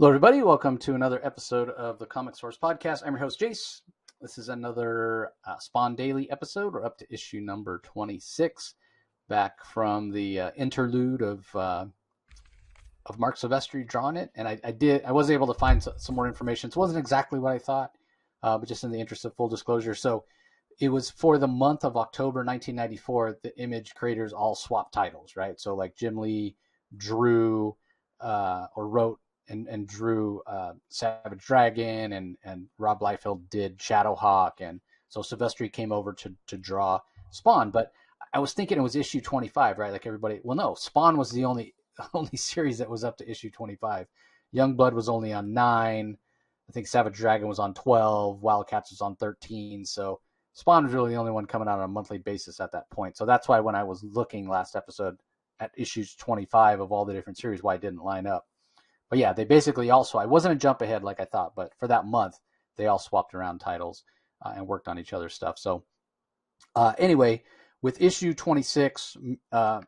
Hello, everybody. Welcome to another episode of the Comic Source Podcast. I'm your host, Jace. This is another Spawn Daily episode. We're up to issue number 26, back from the interlude of Mark Silvestri drawing it. And I was able to find some more information. So it wasn't exactly what I thought, but just in the interest of full disclosure. So it was for the month of October 1994. The Image creators all swapped titles, right? So like Jim Lee drew or wrote and drew Savage Dragon, and Rob Liefeld did Shadowhawk, and so Silvestri came over to draw Spawn. But I was thinking it was issue 25, right? Like everybody, well, no, Spawn was the only series that was up to issue 25. Youngblood was only on 9. I think Savage Dragon was on 12. Wildcats was on 13. So Spawn was really the only one coming out on a monthly basis at that point. So that's why when I was looking last episode at issues 25 of all the different series, why it didn't line up. But yeah, they basically also, I wasn't a jump ahead like I thought, but for that month, they all swapped around titles and worked on each other's stuff. So anyway, with issue 26,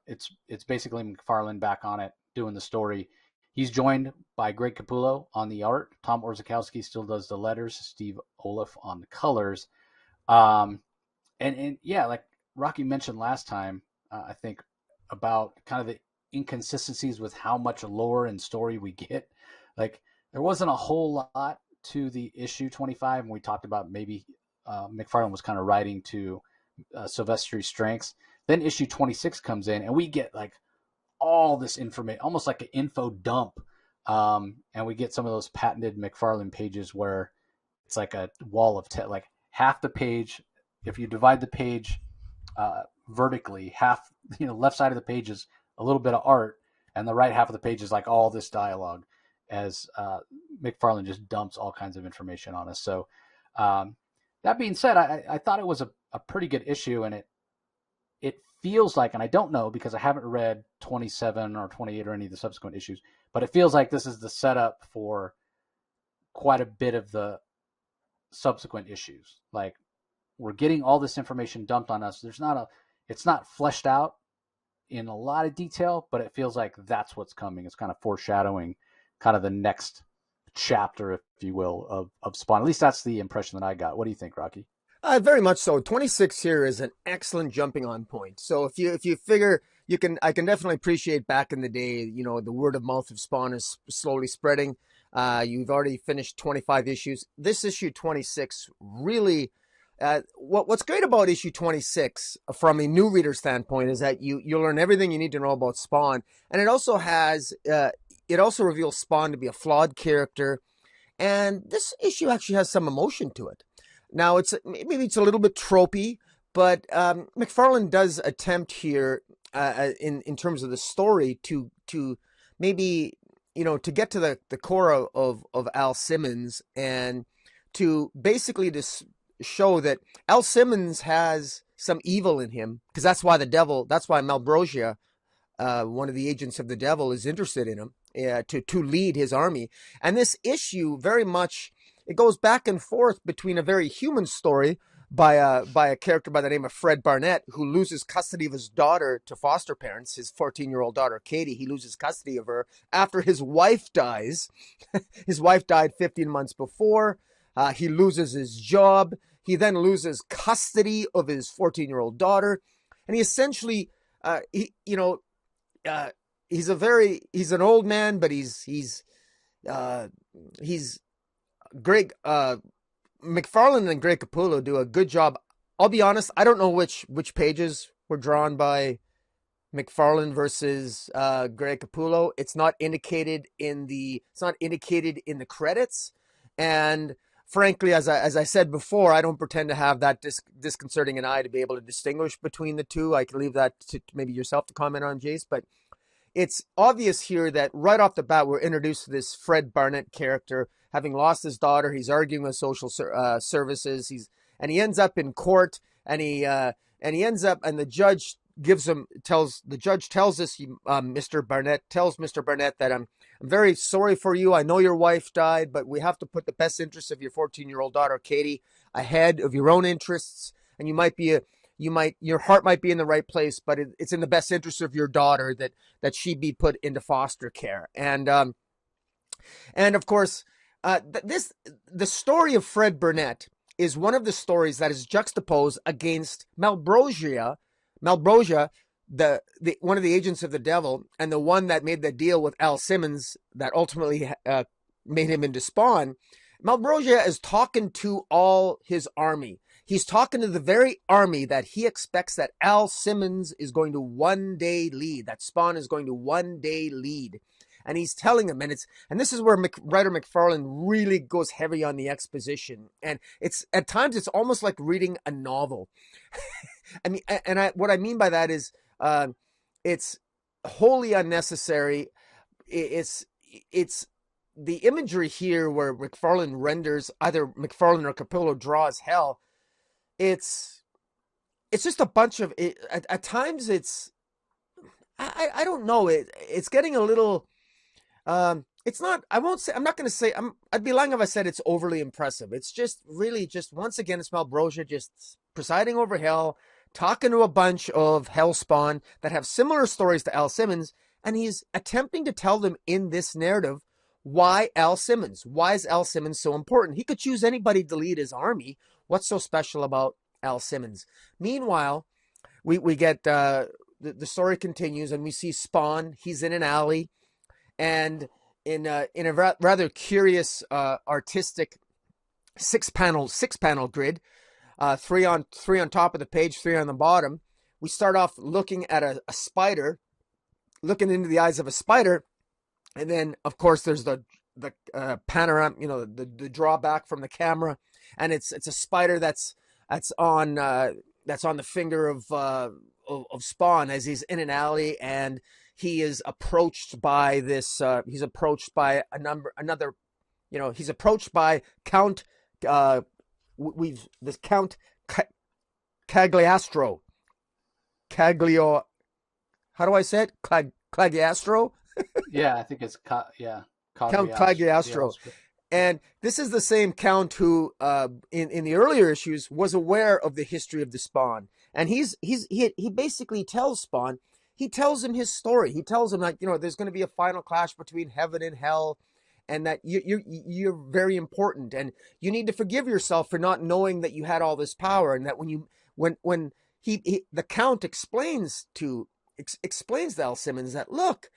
it's basically McFarlane back on it, doing the story. He's joined by Greg Capullo on the art. Tom Orzechowski still does the letters. Steve Oliff on the colors. And yeah, like Rocky mentioned last time, I think about kind of the inconsistencies with how much lore and story we get. Like there wasn't a whole lot to the issue 25, and we talked about maybe McFarlane was kind of writing to Silvestri's strengths. Then issue 26 comes in, and we get like all this information, almost like an info dump, and we get some of those patented McFarlane pages where it's like a wall of like half the page. If you divide the page vertically, half, left side of the page is a little bit of art, and the right half of the page is like all this dialogue, as McFarlane just dumps all kinds of information on us. So that being said, I thought it was a pretty good issue, and it feels like, and I don't know because I haven't read 27 or 28 or any of the subsequent issues, but it feels like this is the setup for quite a bit of the subsequent issues. Like we're getting all this information dumped on us. It's not fleshed out in a lot of detail, but it feels like that's what's coming. It's kind of foreshadowing kind of the next chapter, if you will, of Spawn. At least that's the impression that I got. What do you think, Rocky? Very much so. 26 here is an excellent jumping on point. So if you figure I can definitely appreciate back in the day, the word of mouth of Spawn is slowly spreading. You've already finished 25 issues. This issue 26 really, what's great about issue 26 from a new reader standpoint is that you learn everything you need to know about Spawn, and it also reveals Spawn to be a flawed character, and this issue actually has some emotion to it. Now maybe it's a little bit tropey, but McFarlane does attempt here in terms of the story to maybe to get to the core of Al Simmons, and to basically show that Al Simmons has some evil in him, because that's why Malbrosia, one of the agents of the devil, is interested in him to lead his army. And this issue very much, it goes back and forth between a very human story by a character by the name of Fred Barnett, who loses custody of his daughter to foster parents, his 14-year-old daughter, Katie. He loses custody of her after his wife dies. His wife died 15 months before. He loses his job. He then loses custody of his 14-year-old daughter, and he essentially, he's an old man, but he's Greg McFarlane and Greg Capullo do a good job. I'll be honest, I don't know which pages were drawn by McFarlane versus Greg Capullo. It's not indicated in the credits, and frankly, as I said before, I don't pretend to have that disconcerting an eye to be able to distinguish between the two. I can leave that to maybe yourself to comment on, Jace, but it's obvious here that right off the bat, we're introduced to this Fred Barnett character. Having lost his daughter, he's arguing with social services. He ends up in court, and the judge tells us, Mr. Barnett tells Mr. Barnett that I'm very sorry for you. I know your wife died, but we have to put the best interests of your 14-year-old daughter, Katie, ahead of your own interests. And your heart might be in the right place, but it's in the best interest of your daughter that she be put into foster care. And And of course, the story of Fred Burnett is one of the stories that is juxtaposed against Malbrosia, the one of the agents of the devil, and the one that made the deal with Al Simmons that ultimately made him into Spawn. Malbrosia is talking to all his army. He's talking to the very army that he expects that Al Simmons is going to one day lead, that Spawn is going to one day lead. And he's telling them, and this is where writer McFarlane really goes heavy on the exposition. And it's at times it's almost like reading a novel. I mean, what I mean by that is it's wholly unnecessary. It's the imagery here where McFarlane renders, either McFarlane or Capullo draws hell. It's just a bunch of at times it's I don't know, it's getting a little it's not, I'm not going to say, I'd be lying if I said it's overly impressive. It's just really once again, it's Malbrosia just presiding over hell, talking to a bunch of hell spawn that have similar stories to Al Simmons, and he's attempting to tell them in this narrative why Al Simmons. Why is Al Simmons so important? He could choose anybody to lead his army. What's so special about Al Simmons? Meanwhile, we get the story continues, and we see Spawn. He's in an alley, and in a rather curious artistic six panel grid, three on top of the page, three on the bottom. We start off looking at a spider, looking into the eyes of a spider, and then of course there's the panorama, the drawback from the camera, and it's a spider that's on the finger of Spawn as he's in an alley, and he is approached by this. He's approached by he's approached by Count. This Count Cagliostro. How do I say it? Cagliostro. Yeah, I think it's Count Cagliostro. And this is the same Count who, in the earlier issues, was aware of the history of the Spawn, and he basically tells Spawn. He tells him his story. He tells him that there's going to be a final clash between heaven and hell, and that you're very important, and you need to forgive yourself for not knowing that you had all this power, and that when the Count explains to Al Simmons that, look,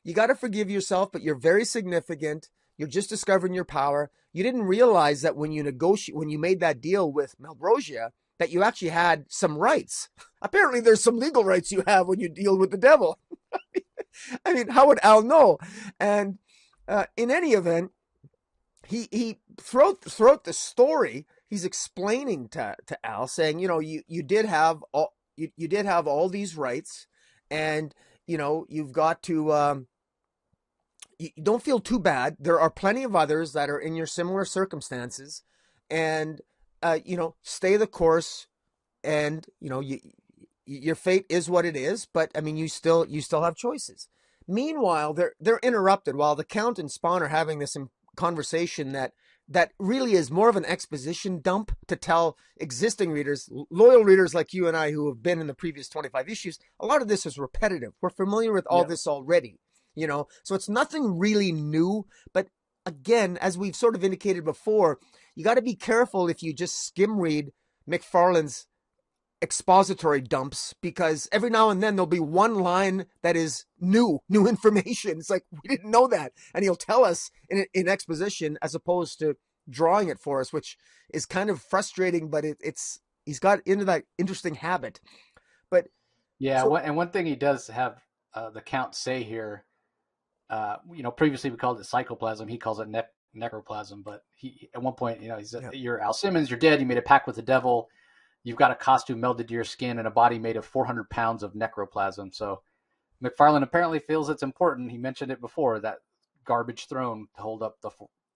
you got to forgive yourself, but you're very significant. You're just discovering your power. You didn't realize that when you made that deal with Malbrosia, that you actually had some rights. Apparently there's some legal rights you have when you deal with the devil. I mean, how would Al know? And in any event, he throughout the story, he's explaining to Al, saying, you did have all these rights, and you've got to you don't feel too bad. There are plenty of others that are in your similar circumstances, and stay the course, and your fate is what it is. But I mean, you still have choices. Meanwhile, they're interrupted while the Count and Spawn are having this conversation that really is more of an exposition dump to tell existing readers, loyal readers like you and I who have been in the previous 25 issues. A lot of this is repetitive. We're familiar with all this already, so it's nothing really new. But again, as we've sort of indicated before, you got to be careful if you just skim read McFarlane's expository dumps, because every now and then there'll be one line that is new information. It's like, we didn't know that, and he'll tell us in exposition as opposed to drawing it for us, which is kind of frustrating, but he's got into that interesting habit. But yeah, and one thing he does have the Count say here, previously we called it psychoplasm, he calls it necroplasm, but he at one point, he said, you're Al Simmons, you're dead, you made a pact with the devil, you've got a costume melded to your skin and a body made of 400 pounds of necroplasm. So McFarlane apparently feels it's important. He mentioned it before, that garbage throne to hold up the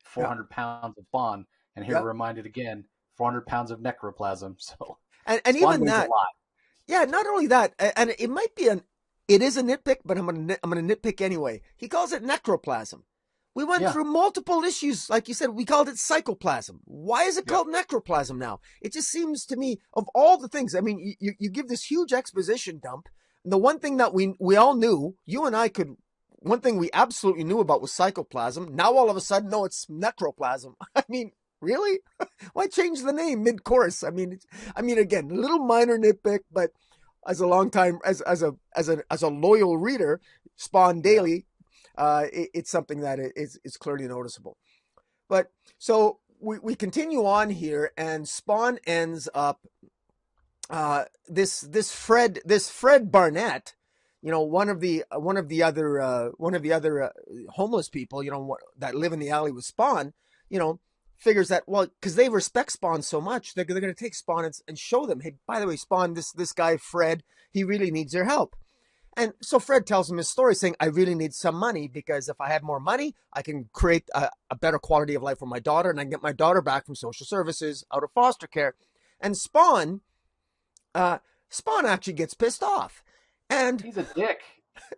400 pounds of Spawn, and here we're reminded again, 400 pounds of necroplasm. So and even that, not only that, and it might be it is a nitpick, but I'm gonna nitpick anyway. He calls it necroplasm. We went through multiple issues, like you said. We called it psychoplasm. Why is it called necroplasm now? It just seems to me, of all the things, I mean, you give this huge exposition dump. And the one thing that we all knew, you and I could one thing we absolutely knew about was psychoplasm. Now all of a sudden, no, it's necroplasm. I mean, really? Why change the name mid-course? I mean, again, a little minor nitpick, but as a long time, as a loyal reader, Spawn Daily, it's something that is clearly noticeable. But so we continue on here, and Spawn ends up this Fred Barnett, one of the other homeless people, that live in the alley with Spawn, figures that, well, because they respect Spawn so much, they're going to take Spawn and show them, hey, by the way, Spawn, this guy Fred, he really needs your help. And so Fred tells him his story, saying, I really need some money, because if I had more money, I can create a better quality of life for my daughter, and I can get my daughter back from social services, out of foster care. And Spawn actually gets pissed off. And he's a dick.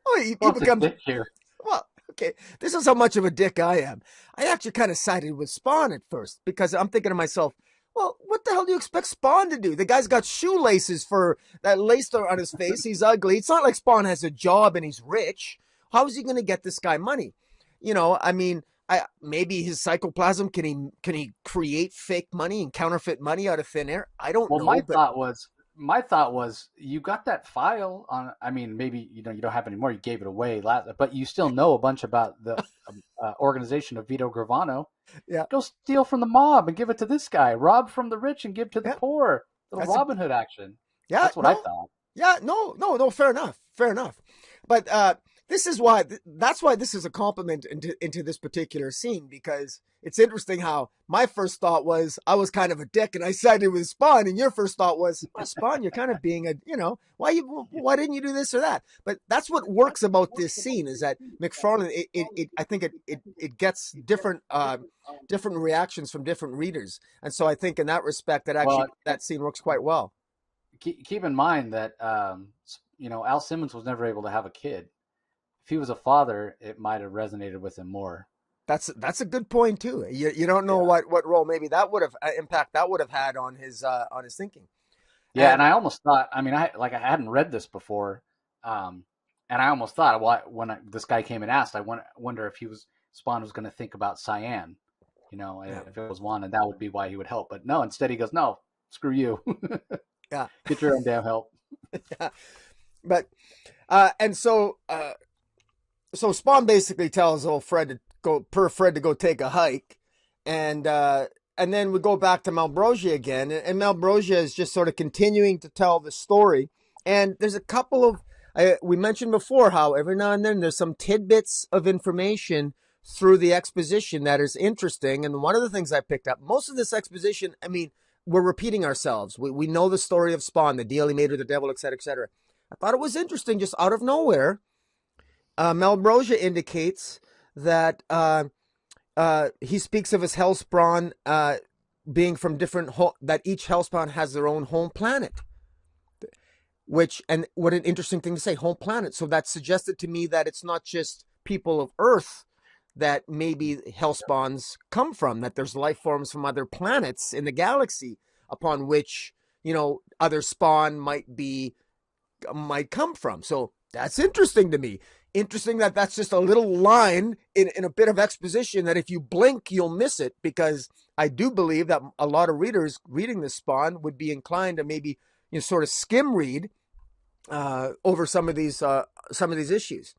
Oh, he becomes a dick here. Well, okay, this is how much of a dick I am. I actually kind of sided with Spawn at first, because I'm thinking to myself, well, what the hell do you expect Spawn to do? The guy's got shoelaces that laced on his face. He's ugly. It's not like Spawn has a job and he's rich. How is he going to get this guy money? Maybe his psychoplasm, can he create fake money and counterfeit money out of thin air? I don't know. My thought was, you got that file on. I mean, maybe you don't have any more. You gave it away, but you still know a bunch about the organization of Vito Gravano. Yeah, go steal from the mob and give it to this guy. Rob from the rich and give to the poor. Little Robin Hood action. Yeah, that's what I thought. Yeah, no. Fair enough. But that's why this is a compliment into this particular scene, because it's interesting how my first thought was I was kind of a dick and I sided with Spawn, and your first thought was, well, Spawn, you're kind of being why didn't you do this or that? But that's what works about this scene, is that McFarlane, I think it gets different reactions from different readers, and so I think in that respect that scene works quite well. Keep in mind that Al Simmons was never able to have a kid. If he was a father, it might have resonated with him more. That's a good point too. You don't know what role maybe that would have impact that would have had on his thinking. Yeah, and I almost thought, I hadn't read this before, and I almost thought, when this guy came and asked, I wonder if Spawn was going to think about Cyan, if it was one, and that would be why he would help. But no, instead he goes, no, screw you. Yeah, get your own damn help. Yeah. But and so Spawn basically tells old Fred to go take a hike, and then we go back to Malbrosia again, and Malbrosia is just sort of continuing to tell the story. And there's a couple of we mentioned before how every now and then there's some tidbits of information through the exposition that is interesting. And one of the things I picked up, most of this exposition, we're repeating ourselves. We know the story of Spawn, the deal he made with the devil, et cetera, et cetera. I thought it was interesting, just out of nowhere, Malbrosia indicates that he speaks of his hellspawn being from different that each hellspawn has their own home planet. And what an interesting thing to say, home planet. So that suggested to me that it's not just people of Earth that maybe hellspawns come from, that there's life forms from other planets in the galaxy upon which, other spawn might come from. So that's interesting to me. Interesting that's just a little line in a bit of exposition that if you blink, you'll miss it, because I do believe that a lot of readers reading this Spawn would be inclined to maybe sort of skim read over some of these issues.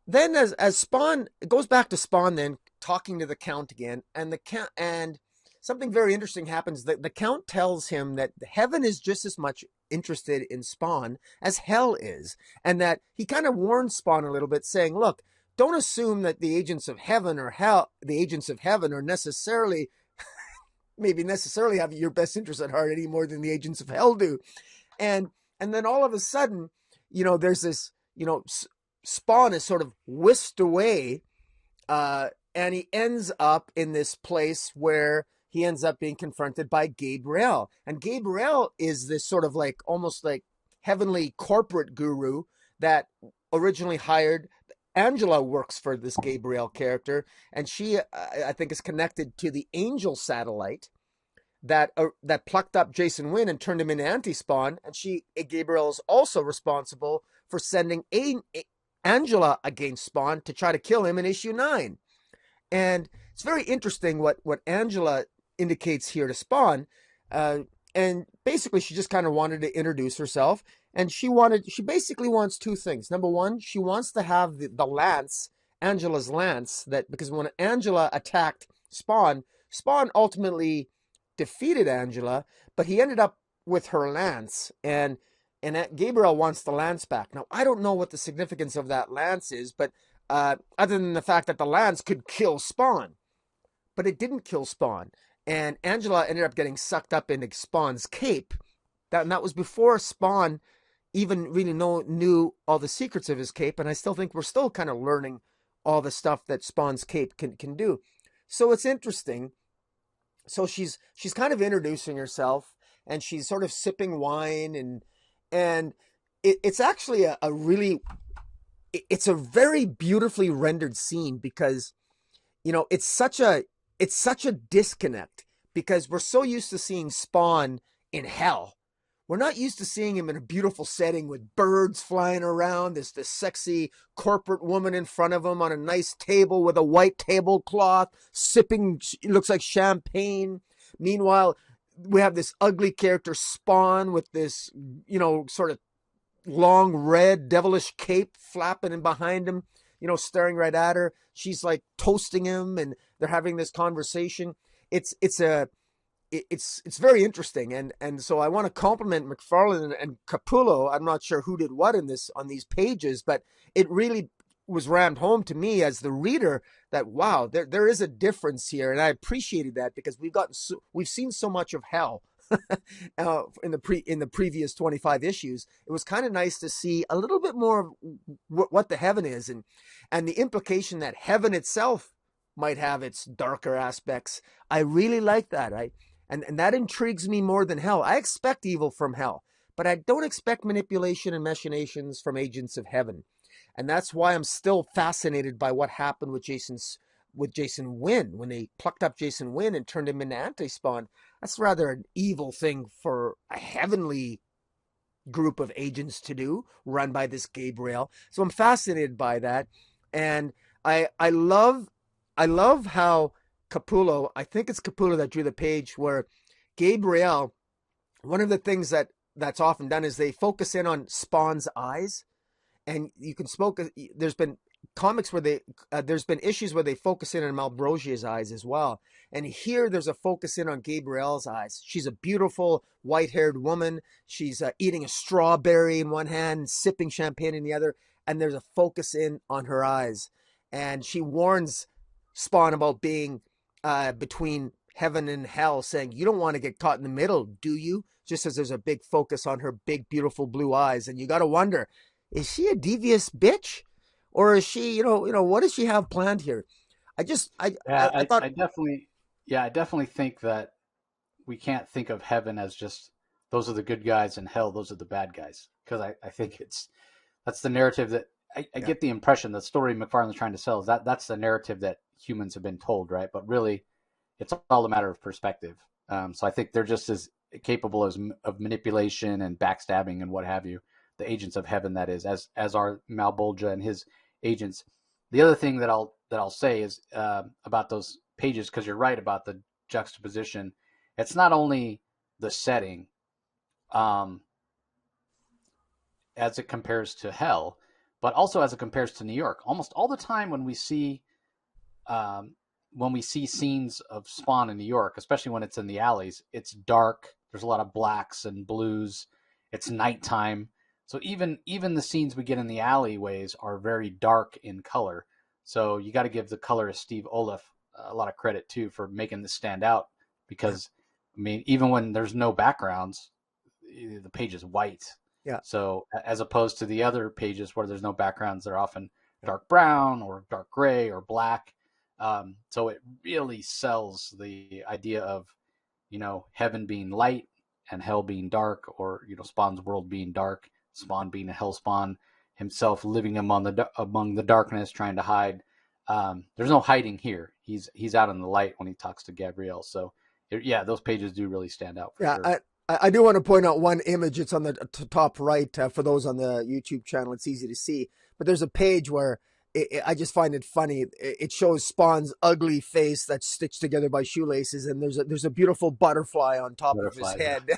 Then as Spawn, it goes back to Spawn then talking to the Count again, and something very interesting happens. The Count tells him that heaven is just as much interested in Spawn as hell is, and that he kind of warns Spawn a little bit, saying, look, don't assume that the agents of heaven are necessarily have your best interest at heart any more than the agents of hell do. And then all of a sudden, there's this, Spawn is sort of whisked away, and he ends up in this place where he ends up being confronted by Gabriel. And Gabriel is this sort of almost like heavenly corporate guru that originally hired. Angela works for this Gabriel character, and she, I think, is connected to the Angel satellite that plucked up Jason Wynn and turned him into Anti-Spawn. And Gabriel is also responsible for sending Angela against Spawn to try to kill him in issue 9. And it's very interesting what Angela indicates here to Spawn. And basically, she just kind of wanted to introduce herself. And she basically wants two things. Number one, she wants to have the lance, Angela's lance, because when Angela attacked Spawn, Spawn ultimately defeated Angela, but he ended up with her lance. And Gabriel wants the lance back. Now, I don't know what the significance of that lance is, but other than the fact that the lance could kill Spawn. But it didn't kill Spawn. And Angela ended up getting sucked up into Spawn's cape. That was before Spawn even really knew all the secrets of his cape. And I still think we're still kind of learning all the stuff that Spawn's cape can do. So it's interesting. So she's kind of introducing herself, and she's sort of sipping wine, and it's actually it's a very beautifully rendered scene, because it's such a disconnect, because we're so used to seeing Spawn in hell. We're not used to seeing him in a beautiful setting with birds flying around. There's this sexy corporate woman in front of him on a nice table with a white tablecloth, sipping, it looks like champagne. Meanwhile, we have this ugly character Spawn with this, sort of long red devilish cape flapping in behind him, staring right at her. She's like toasting him, and they're having this conversation. It's very interesting, and so I want to compliment McFarlane and Capullo. I'm not sure who did what on these pages, but it really was rammed home to me as the reader that, wow, there is a difference here, and I appreciated that, because we've seen so much of hell in the previous 25 issues. It was kind of nice to see a little bit more of what the heaven is, and the implication that heaven itself might have its darker aspects. I really like that. And that intrigues me more than hell. I expect evil from hell, but I don't expect manipulation and machinations from agents of heaven. And that's why I'm still fascinated by what happened with Jason Wynn, when they plucked up Jason Wynn and turned him into Anti-Spawn. That's rather an evil thing for a heavenly group of agents to do, run by this Gabriel. So I'm fascinated by that. And I love how Capullo, I think it's Capullo that drew the page where Gabriel, one of the things that's often done is they focus in on Spawn's eyes. And there's been comics where there's been issues where they focus in on Malbrosia's eyes as well. And here there's a focus in on Gabrielle's eyes. She's a beautiful white-haired woman. She's eating a strawberry in one hand and sipping champagne in the other. And there's a focus in on her eyes. And she warns Spawn about being between heaven and hell, saying, you don't want to get caught in the middle, do you? Just as there's a big focus on her big, beautiful blue eyes. And you got to wonder, is she a devious bitch, or is she, what does she have planned here? I definitely think that we can't think of heaven as just those are the good guys and hell, those are the bad guys. Because I think that's the narrative that I get the impression the story McFarlane's trying to sell is that's the narrative that humans have been told, right? But really, it's all a matter of perspective. So I think they're just as capable of manipulation and backstabbing and what have you. The agents of heaven, that is, as are Malbolgia and his agents. The other thing that I'll say is about those pages, because you're right about the juxtaposition. It's not only the setting, as it compares to hell, but also as it compares to New York. Almost all the time when we see scenes of Spawn in New York, especially when it's in the alleys, it's dark. There's a lot of blacks and blues. It's nighttime. So even the scenes we get in the alleyways are very dark in color. So you got to give the colorist Steve Oliff a lot of credit too for making this stand out, because I mean, even when there's no backgrounds, the page is white. Yeah. So as opposed to the other pages where there's no backgrounds, they're often dark brown or dark gray or black. So it really sells the idea of, heaven being light and hell being dark, or, Spawn's world being dark, Spawn being a hell Spawn, himself living among the darkness, trying to hide. There's no hiding here. He's out in the light when he talks to Gabrielle. So those pages do really stand out. Sure. I do want to point out one image. It's on the top right for those on the YouTube channel. It's easy to see. but there's a page where I just find it funny. It shows Spawn's ugly face that's stitched together by shoelaces, and there's a beautiful butterfly on top of his head.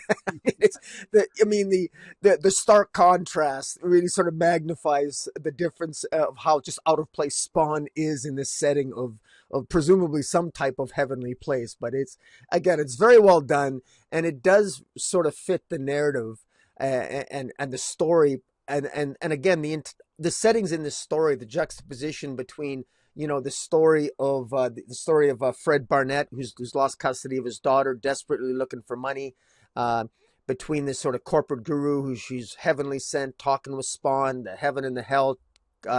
It's the stark contrast really sort of magnifies the difference of how just out of place Spawn is in this setting of presumably some type of heavenly place. But it's very well done, and it does sort of fit the narrative and the story, and again the settings in this story, the juxtaposition between the story of Fred Barnett, who's lost custody of his daughter, desperately looking for money, between this sort of corporate guru who she's heavenly sent, talking with Spawn, the heaven and the hell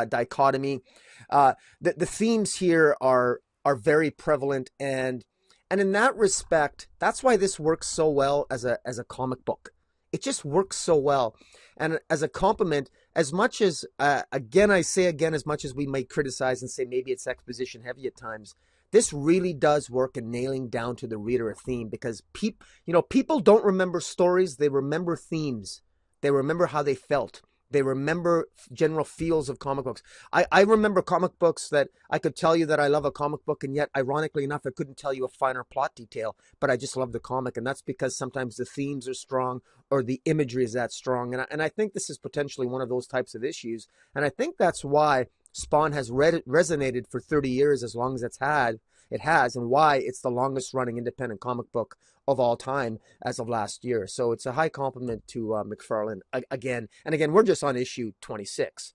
dichotomy. The themes here are very prevalent, and in that respect, that's why this works so well as a comic book. It just works so well. And as a compliment, as much as, as much as we might criticize and say maybe it's exposition heavy at times, this really does work in nailing down to the reader a theme, because people don't remember stories. They remember themes. They remember how they felt. They remember general feels of comic books. I remember comic books that I could tell you that I love a comic book, and yet, ironically enough, I couldn't tell you a finer plot detail, but I just love the comic. And that's because sometimes the themes are strong or the imagery is that strong. And I think this is potentially one of those types of issues. And I think that's why Spawn has resonated for 30 years, as long as it has, and why it's the longest running independent comic book of all time as of last year. So it's a high compliment to McFarlane again. And again, we're just on issue 26.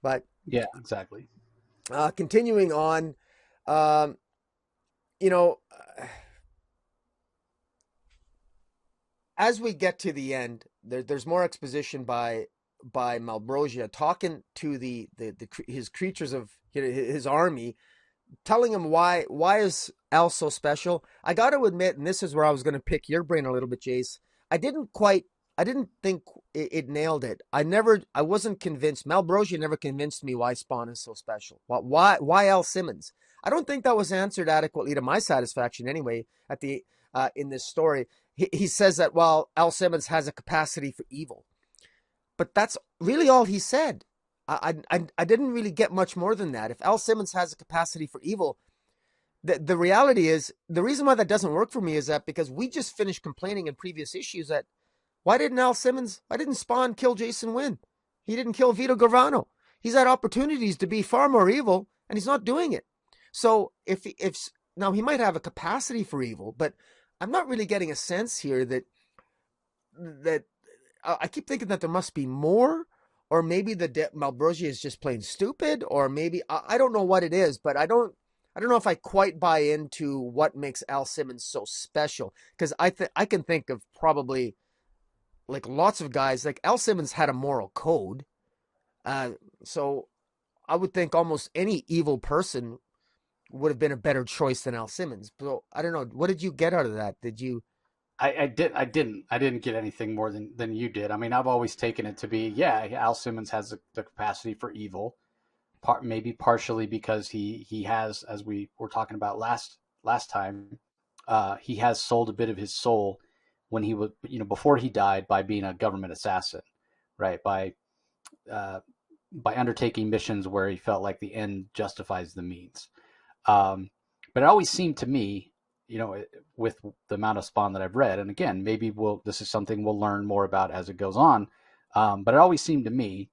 But yeah, exactly. Continuing on, as we get to the end, there's more exposition by Malbrosia talking to his creatures of his army, telling him why is Al so special. I got to admit, and this is where I was going to pick your brain a little bit, Jace. I didn't think it nailed it. I wasn't convinced. Malbrosia never convinced me why Spawn is so special. Why Al Simmons? I don't think that was answered adequately to my satisfaction anyway in this story. He says that, well, Al Simmons has a capacity for evil, but that's really all he said. I didn't really get much more than that. If Al Simmons has a capacity for evil, the reality is, the reason why that doesn't work for me is that because we just finished complaining in previous issues that why didn't Spawn kill Jason Wynn? He didn't kill Vito Gravano. He's had opportunities to be far more evil, and he's not doing it. So if now he might have a capacity for evil, but I'm not really getting a sense here that I keep thinking that there must be more. Or maybe Malbrosia is just plain stupid, or maybe I don't know what it is, but I don't know if I quite buy into what makes Al Simmons so special, because I can think of probably like lots of guys. Like Al Simmons had a moral code, so I would think almost any evil person would have been a better choice than Al Simmons. But I don't know. What did you get out of that? Did you? I didn't get anything more than you did. I mean, I've always taken it to be, yeah, Al Simmons has the capacity for evil, maybe partially because he has, as we were talking about last time, he has sold a bit of his soul when he was, before he died, by being a government assassin, right? By undertaking missions where he felt like the end justifies the means. But it always seemed to me, with the amount of Spawn that I've read, and again, maybe this is something we'll learn more about as it goes on. But it always seemed to me,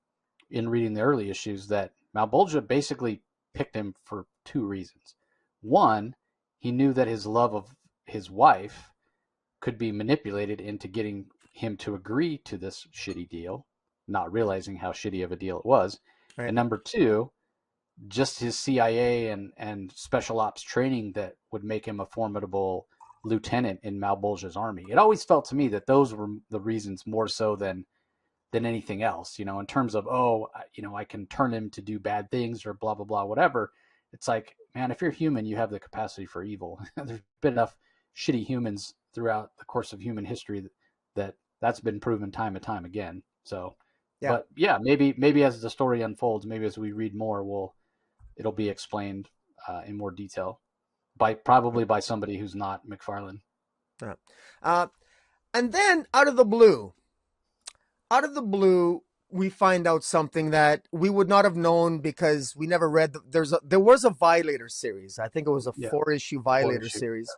in reading the early issues, that Malbolgia basically picked him for two reasons. One, he knew that his love of his wife could be manipulated into getting him to agree to this shitty deal, not realizing how shitty of a deal it was. Right. And number two, just his CIA and special ops training that would make him a formidable lieutenant in Malbolgia's army. It always felt to me that those were the reasons more so than anything else, in terms of, I can turn him to do bad things or blah, blah, blah, whatever. It's like, man, if you're human, you have the capacity for evil. There's been enough shitty humans throughout the course of human history that's been proven time and time again. So, yeah. But yeah, maybe as the story unfolds, maybe as we read more, it'll be explained in more detail probably by somebody who's not McFarlane. And then out of the blue, we find out something that we would not have known because we never read. There was a Violator series. I think it was a Yeah, 4-issue four Violator issue. series.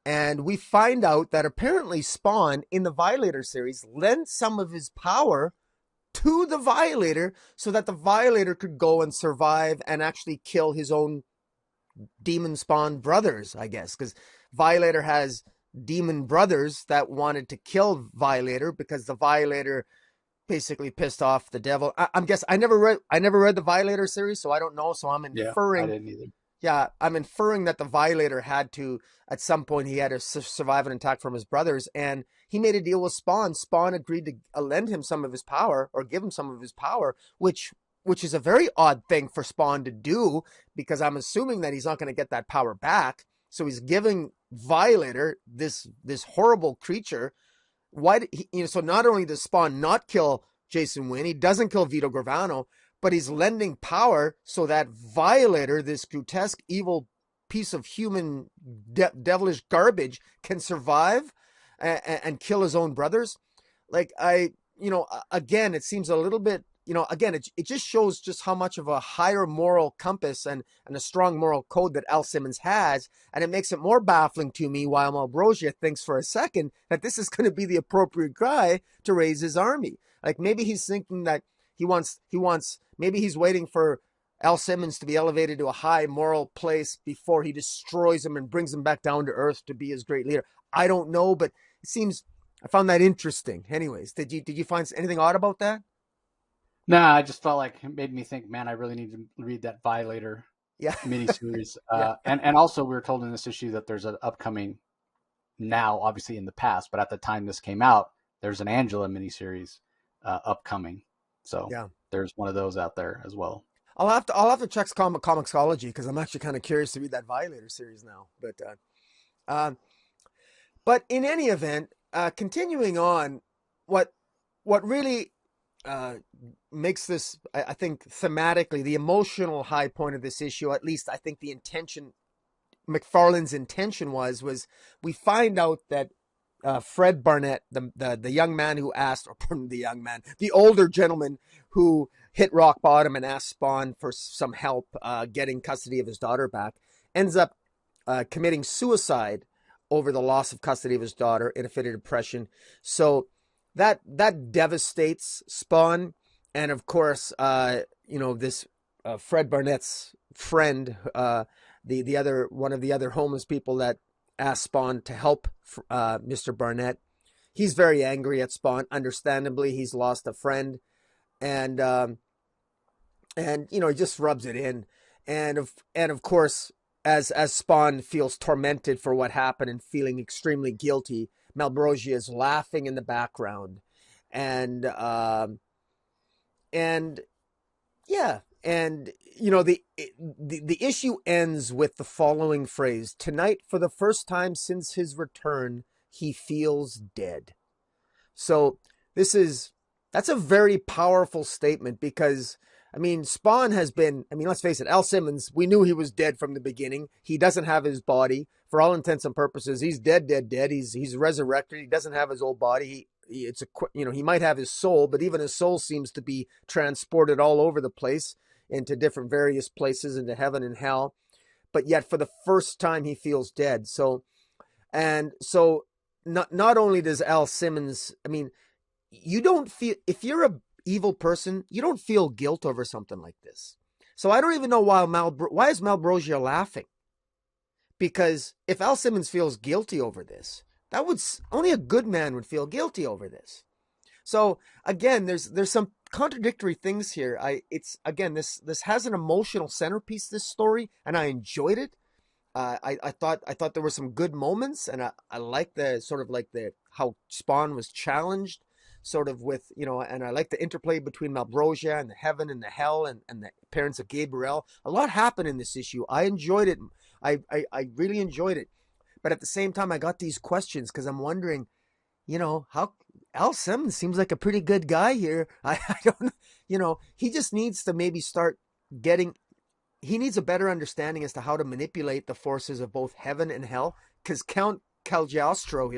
And we find out that apparently Spawn in the Violator series lent some of his power to the Violator so that the Violator could go and survive and actually kill his own demon spawn brothers, I guess, because Violator has demon brothers that wanted to kill Violator because the Violator basically pissed off the devil. I'm guess I never read the Violator series, so I don't know. So I'm Yeah, I inferring. didn't either. Yeah, I'm inferring that the Violator had to, at some point, he had to survive an attack from his brothers, and he made a deal with Spawn. Spawn agreed to lend him some of his power, or give him some of his power, which is a very odd thing for Spawn to do, because I'm assuming that he's not going to get that power back. So he's giving Violator, this horrible creature. So not only does Spawn not kill Jason Wynn, he doesn't kill Vito Gravano, but he's lending power so that Violator, this grotesque, evil piece of human devilish garbage, can survive and kill his own brothers. Like, again, it seems a little bit, again, it just shows just how much of a higher moral compass and a strong moral code that Al Simmons has. And it makes it more baffling to me while Malbrosia thinks for a second that this is going to be the appropriate guy to raise his army. Like, maybe he's thinking that maybe he's waiting for Al Simmons to be elevated to a high moral place before he destroys him and brings him back down to earth to be his great leader. I don't know, but I found that interesting. Anyways, did you find anything odd about that? Nah, I just felt like it made me think, man, I really need to read that Violator Yeah. miniseries. Yeah. And also we were told in this issue that there's an upcoming, now obviously in the past, but at the time this came out, there's an Angela miniseries upcoming. So Yeah. there's one of those out there as well. I'll have to check Comixology because I'm actually kind of curious to read that Violator series now. But in any event, continuing on, what really makes this, I think, thematically the emotional high point of this issue, at least I think the intention, McFarlane's intention was we find out that Fred Barnett, the young man who asked, or the older gentleman who hit rock bottom and asked Spawn for some help getting custody of his daughter back, ends up committing suicide over the loss of custody of his daughter in a fit of depression. So that devastates Spawn, and of course, this Fred Barnett's friend, the other one of the other homeless people that asked Spawn to help Mr. Barnett. He's very angry at Spawn. Understandably, he's lost a friend, and he just rubs it in, and of course, as Spawn feels tormented for what happened and feeling extremely guilty, Malbrosia is laughing in the background, and yeah. And, the issue ends with the following phrase: "Tonight, for the first time since his return, he feels dead." So that's a very powerful statement because, Spawn has been, let's face it, Al Simmons, we knew he was dead from the beginning. He doesn't have his body. For all intents and purposes, he's dead. He's resurrected. He doesn't have his old body. He might have his soul, but even his soul seems to be transported all over the place into different various places, into heaven and hell, but yet for the first time he feels dead. So not only does Al Simmons, you don't feel, if you're a evil person, you don't feel guilt over something like this. So I don't even know why is Malbrosia laughing? Because if Al Simmons feels guilty over this, only a good man would feel guilty over this. So again, there's some contradictory things here. This has an emotional centerpiece, this story, and I enjoyed it. I thought there were some good moments, and I like the sort of like how Spawn was challenged, sort of with, and I like the interplay between Malbrosia and the heaven and the hell and the parents of Gabriel. A lot happened in this issue. I enjoyed it. I really enjoyed it. But at the same time, I got these questions because I'm wondering, how Al Simmons seems like a pretty good guy here. I don't, he just needs to maybe start he needs a better understanding as to how to manipulate the forces of both heaven and hell. Because Count Cagliostro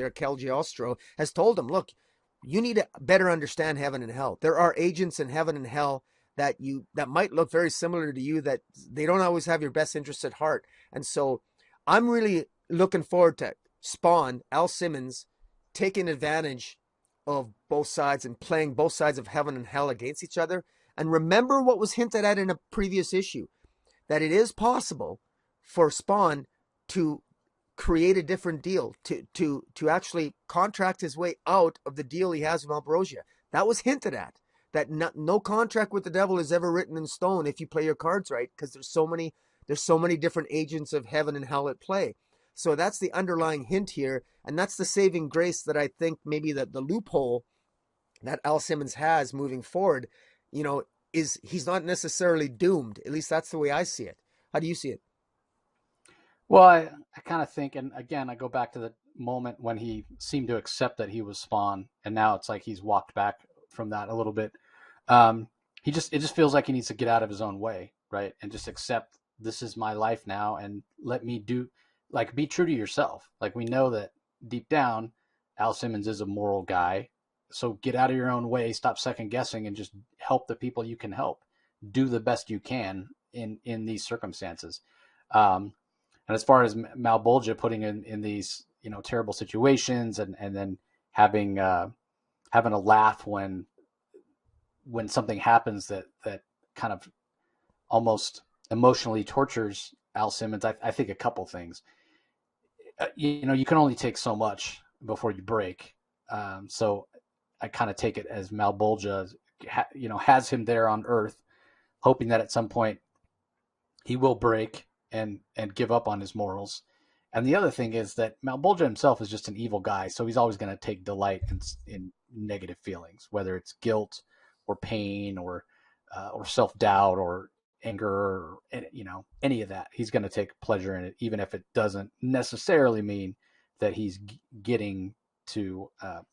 has told him, look, you need to better understand heaven and hell. There are agents in heaven and hell that might look very similar to you, that they don't always have your best interests at heart. And so I'm really looking forward to Spawn, Al Simmons, taking advantage of both sides and playing both sides of heaven and hell against each other. And remember what was hinted at in a previous issue, that it is possible for Spawn to create a different deal, to actually contract his way out of the deal he has with Ambrosia. That was hinted at, that no contract with the devil is ever written in stone if you play your cards right, because there's so many different agents of heaven and hell at play. So that's the underlying hint here, and that's the saving grace that I think maybe that the loophole that Al Simmons has moving forward, is he's not necessarily doomed. At least that's the way I see it. How do you see it? Well, I kind of think, and again, I go back to the moment when he seemed to accept that he was Spawn, and now it's like he's walked back from that a little bit. It just feels like he needs to get out of his own way, right? And just accept, this is my life now, and let me be true to yourself. Like, we know that deep down, Al Simmons is a moral guy. So get out of your own way, stop second guessing, and just help the people you can help. Do the best you can in these circumstances. And as far as Malbolgia putting in these, terrible situations, and then having a laugh when something happens that kind of almost emotionally tortures Al Simmons, I think a couple things. You can only take so much before you break. So I kind of take it as Malbolgia, has him there on Earth, hoping that at some point he will break and give up on his morals. And the other thing is that Malbolgia himself is just an evil guy, so he's always going to take delight in negative feelings, whether it's guilt or pain or self-doubt or anger or any of that. He's going to take pleasure in it, even if it doesn't necessarily mean that he's getting to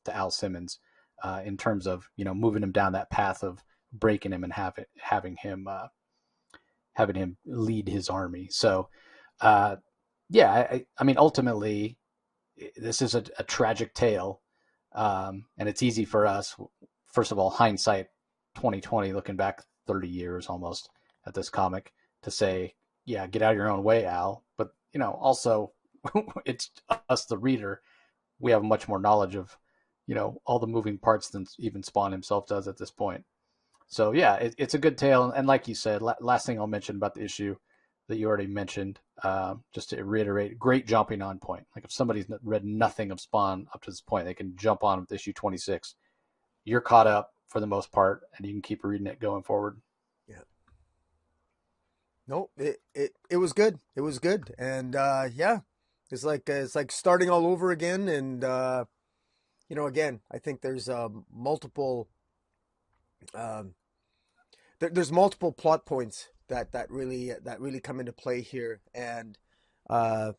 Al Simmons in terms of moving him down that path of breaking him and having him lead his army. So, I mean, ultimately, this is a tragic tale, and it's easy for us, first of all, hindsight 2020, looking back 30 years almost at this comic, to say, yeah, get out of your own way, Al. But, also, it's us, the reader, we have much more knowledge of, all the moving parts than even Spawn himself does at this point. So yeah, it's a good tale, and like you said, last thing I'll mention about the issue that you already mentioned, just to reiterate, great jumping on point. Like, if somebody's read nothing of Spawn up to this point, they can jump on with issue 26. You're caught up for the most part, and you can keep reading it going forward. Yeah. No, it was good. It was good, and it's like starting all over again, and again, I think there's multiple. There's multiple plot points that really come into play here, and and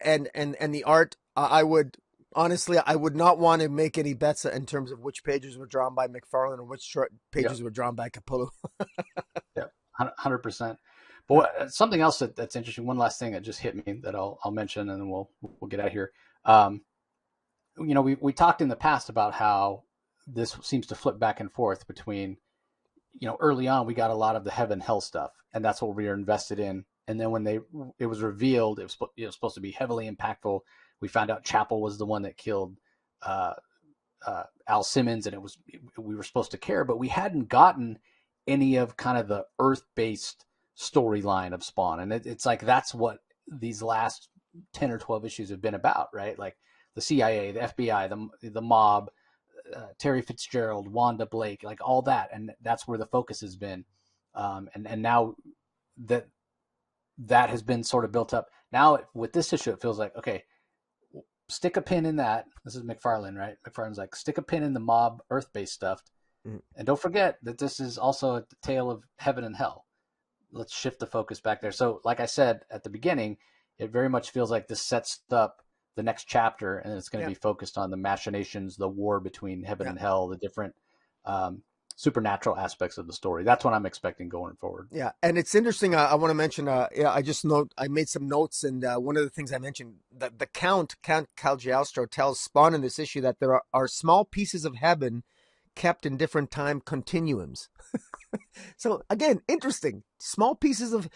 the art. I would honestly, I would not want to make any bets in terms of which pages were drawn by McFarlane or which pages were drawn by Capullo. Yeah, 100%. But something else that's interesting. One last thing that just hit me that I'll mention, and then we'll get out of here. We talked in the past about how this seems to flip back and forth between, early on we got a lot of the heaven hell stuff, and that's what we were invested in. And then when it was revealed, it was supposed to be heavily impactful. We found out Chapel was the one that killed Al Simmons, and we were supposed to care, but we hadn't gotten any of kind of the Earth-based storyline of Spawn. And it's like, that's what these last 10 or 12 issues have been about, right? Like the CIA, the FBI, the mob, Terry Fitzgerald, Wanda Blake, like all that. And that's where the focus has been. And now that has been sort of built up. Now with this issue, it feels like, okay, stick a pin in that. This is McFarlane, right? McFarlane's like, stick a pin in the mob Earth-based stuff. And don't forget that this is also a tale of heaven and hell. Let's shift the focus back there. So like I said at the beginning, it very much feels like this sets up the next chapter, and it's going to be focused on the machinations, the war between heaven and hell, the different supernatural aspects of the story. That's what I'm expecting going forward. Yeah, and it's interesting. I want to mention. Yeah, I made some notes, and one of the things I mentioned that the Count Cagliostro tells Spawn in this issue that there are small pieces of heaven kept in different time continuums. So again, interesting. Small pieces of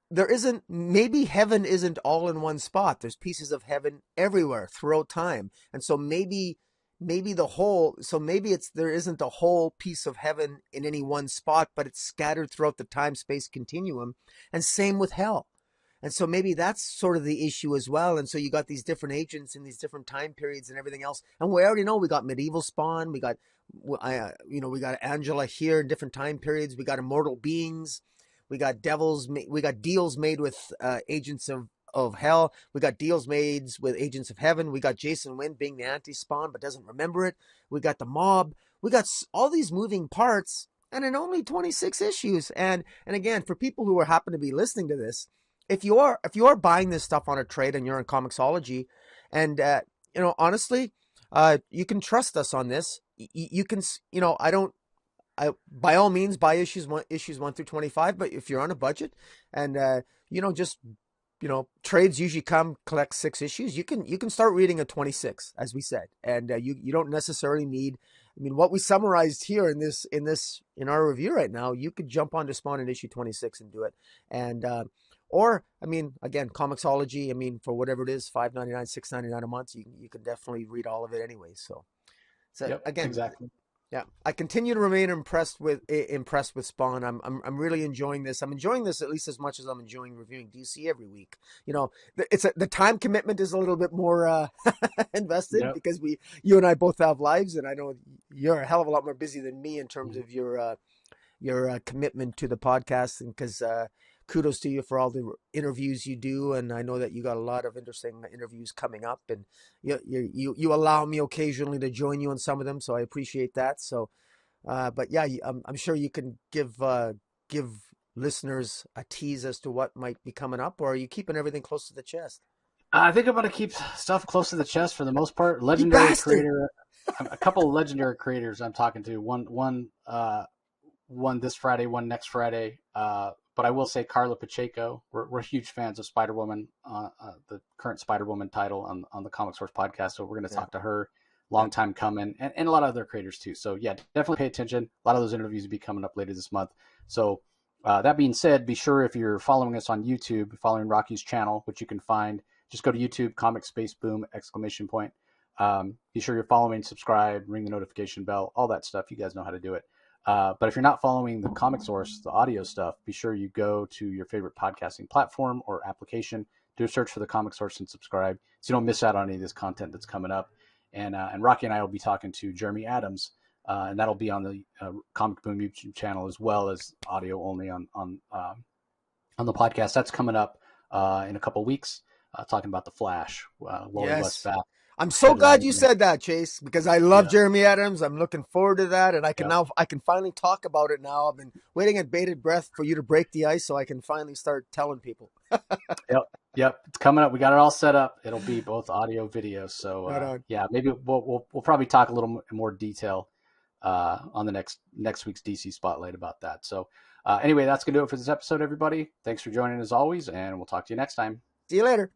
there isn't, maybe heaven isn't all in one spot. There's pieces of heaven everywhere throughout time. And so maybe there isn't a whole piece of heaven in any one spot, but it's scattered throughout the time space continuum. And same with hell. And so maybe that's sort of the issue as well. And so you got these different agents in these different time periods and everything else. And we already know we got medieval Spawn. We got, we got Angela here in different time periods. We got immortal beings. We got devils. We got deals made with agents of hell. We got deals made with agents of heaven. We got Jason Wynn being the anti-Spawn but doesn't remember it. We got the mob. We got all these moving parts, and in only 26 issues. And again, for people who are happen to be listening to this, if you are buying this stuff on a trade and you're in Comixology, and honestly, you can trust us on this. You can, by all means buy issues 1 through 25, but if you're on a budget and trades usually come collect 6 issues, you can start reading a 26, as we said, and you don't necessarily need, what we summarized here in our review right now, you could jump on to Spawn in issue 26 and do it. And or again, Comixology, for whatever it is, $5.99, $6.99 a month, you can definitely read all of it anyway. So yep, again, exactly. Yeah, I continue to remain impressed with Spawn. I'm really enjoying this. I'm enjoying this at least as much as I'm enjoying reviewing DC every week. The time commitment is a little bit more invested because you and I both have lives, and I know you're a hell of a lot more busy than me in terms of your commitment to the podcast. And because kudos to you for all the interviews you do, and I know that you got a lot of interesting interviews coming up, and you allow me occasionally to join you on some of them, so I appreciate that. So, but yeah, I'm sure you can give listeners a tease as to what might be coming up, or are you keeping everything close to the chest? I think I'm going to keep stuff close to the chest for the most part. Legendary creator, a couple of legendary creators I'm talking to. One this Friday, one next Friday. But I will say Carla Pacheco, we're huge fans of Spider-Woman, the current Spider-Woman title on the Comic Source podcast. So we're going to talk to her. Long time coming, and a lot of other creators too. So yeah, definitely pay attention. A lot of those interviews will be coming up later this month. So that being said, be sure if you're following us on YouTube, following Rocky's channel, which you can find, just go to YouTube, Comic Space Boom, ! Be sure you're following, subscribe, ring the notification bell, all that stuff. You guys know how to do it. But if you're not following the Comic Source, the audio stuff, be sure you go to your favorite podcasting platform or application, do a search for the Comic Source and subscribe so you don't miss out on any of this content that's coming up. And Rocky and I will be talking to Jeremy Adams, and that'll be on the Comic Boom YouTube channel as well as audio only on the podcast. That's coming up in a couple weeks, talking about the Flash. Wally West back. I'm so glad you said that, Chase, because I love Jeremy Adams. I'm looking forward to that, and I can finally talk about it now. I've been waiting at bated breath for you to break the ice so I can finally start telling people. Yep, it's coming up. We got it all set up. It'll be both audio, video. So maybe we'll probably talk a little more detail on the next week's DC Spotlight about that. So anyway, that's gonna do it for this episode, everybody. Thanks for joining as always, and we'll talk to you next time. See you later.